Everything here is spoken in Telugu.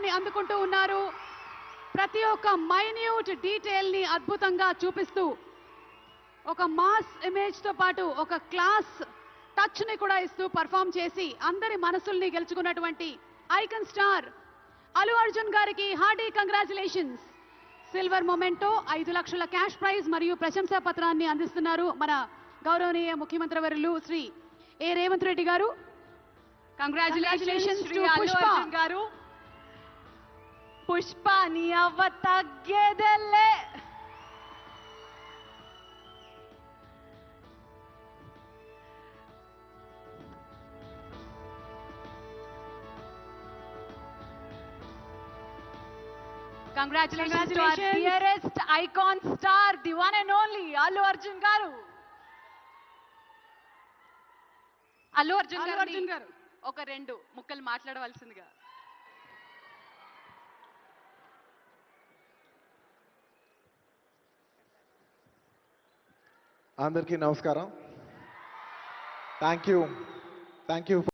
అవార్డుని అందుకుంటూ ఉన్నారు. ప్రతి ఒక్క మైన్యూట్ డీటెయిల్ని అద్భుతంగా చూపిస్తూ ఒక మాస్ ఇమేజ్తో పాటు ఒక క్లాస్ టచ్ని కూడా ఇస్తూ పర్ఫామ్ చేసి అందరి మనసుల్ని గెలుచుకున్నటువంటి ఐకన్ స్టార్ అల్లు అర్జున్ గారికి హార్డీ కంగ్రాచులేషన్స్. సిల్వర్ మొమెంటో 5 లక్షల క్యాష్ ప్రైజ్ మరియు ప్రశంసా పత్రాన్ని అందిస్తున్నారు మన గౌరవనీయ ముఖ్యమంత్రి వర్యులు శ్రీ ఏ రేవంత్ రెడ్డి గారు. కంగ్రాచులేషన్స్ టు పుష్ప గారు. పుష్ప నీ అవ్వ తగ్గేదెల్లే. Congratulations to our dearest icon star, the one and only Allu Arjun garu. Allu Arjun garu ఒక 2 ముక్కలు మాట్లాడవలసిందిగా. అందరికీ నమస్కారం. Thank you